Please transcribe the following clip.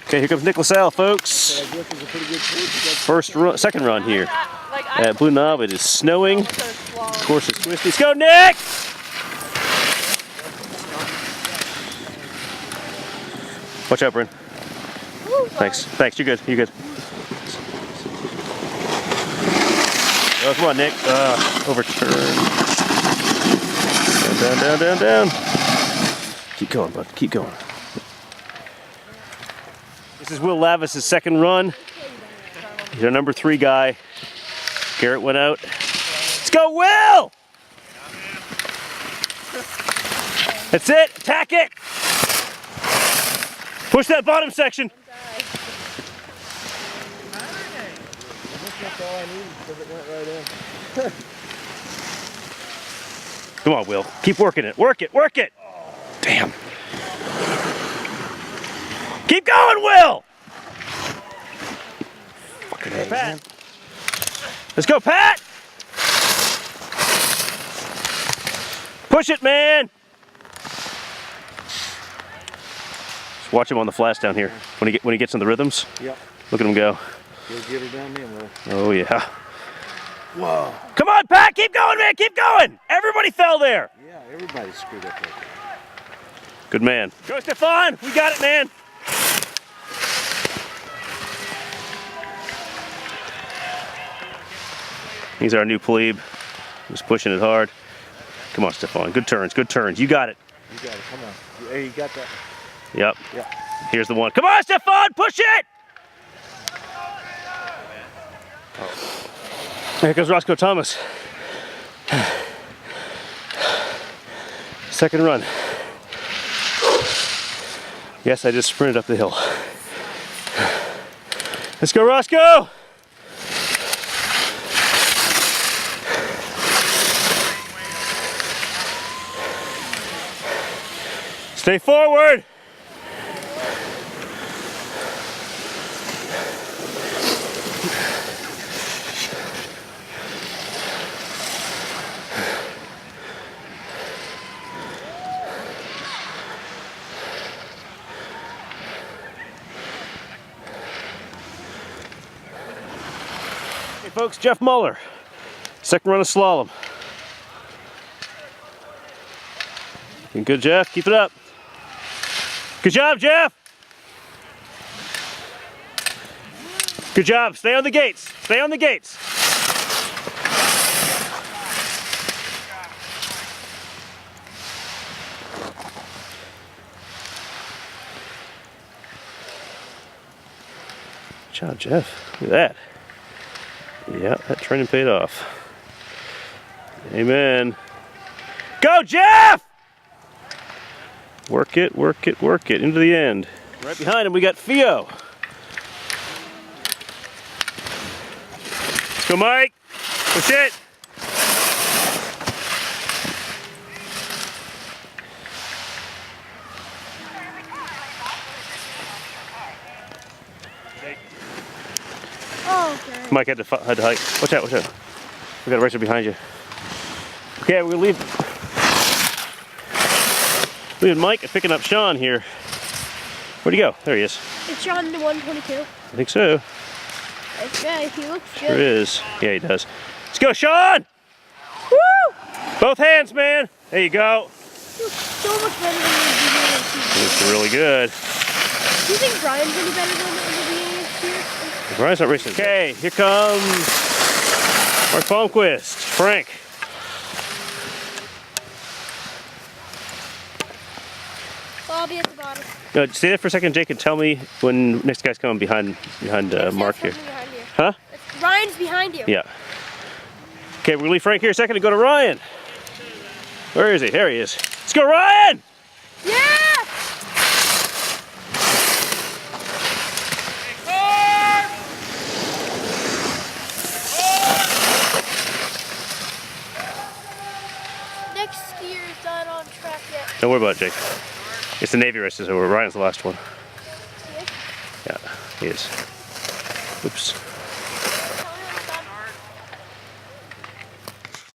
Okay, here comes Nick LaSalle, folks. Second run here at Blue Knob. It is snowing. Of course, it's twisty. Let's go, Nick! Watch out, Bryn. Thanks. Thanks. You're good. You're good. Oh, come on, Nick. Overturn. Down, down, down, down. Keep going, bud. Keep going. This is Will Lavis' second run. He's our number 3 guy. Garrett went out. Let's go, Will! That's it. Attack it. Push that bottom section. That's all I needed because it went right in. Come on, Will. Keep working it. Work it. Work it. Damn. Keep going, Will! Fucking hey, Pat. Let's go, Pat! Push it, man! Just watch him on the flats down here. When he gets in the rhythms. Yep. Look at him go. He'll get her down there, Will. Oh, yeah. Whoa. Come on, Pat! Keep going, man! Keep going! Everybody fell there! Yeah, everybody screwed up there. Good man. Go, Stefan! We got it, man! He's our new plebe. He's pushing it hard. Come on, Stefan. Good turns, good turns. You got it. You got it. Come on. Hey, you got that. Yep. Yep. Here's the one. Come on, Stefan! Push it! Here comes Roscoe Thomas. Second run. Yes, I just sprinted up the hill. Let's go, Roscoe! Stay forward! Hey folks, Jeff Muller, second run of slalom. Doing good, Jeff. Keep it up. Good job, Jeff. Good job. Stay on the gates. Stay on the gates. Good job, Jeff. Look at that. Yeah, that training paid off. Amen. Go, Jeff! Work it, work it, work it into the end. Right behind him, we got Theo. Let's go, Mike. Push it. Oh, okay. Mike had to hike. Watch out, watch out. We got a racer behind you. Okay, we're leaving Mike and picking up Sean here. Where'd he go? There he is. It's Sean the 122. I think so. Okay, he looks good. Sure is. Yeah, he does. Let's go, Sean! Woo! Both hands, man. There you go. He looks so much better than the beginning of the season. Looks really good. Do you think Brian's any better than the beginning of the year? Brian's not racing. Okay, here comes Mark Palmquist. Frank. I'll be at the bottom. Stay there for a second, Jake, and tell me when next guy's coming behind Mark here. Behind you. Huh? Ryan's behind you. Yeah. Okay, we're gonna leave Frank here a second and go to Ryan. Where is he? There he is. Let's go, Ryan! Yeah! Next skier's not on track yet. Don't worry about it, Jake. It's the Navy race, so Ryan's the last one. Yeah. Yeah, he is. Oops.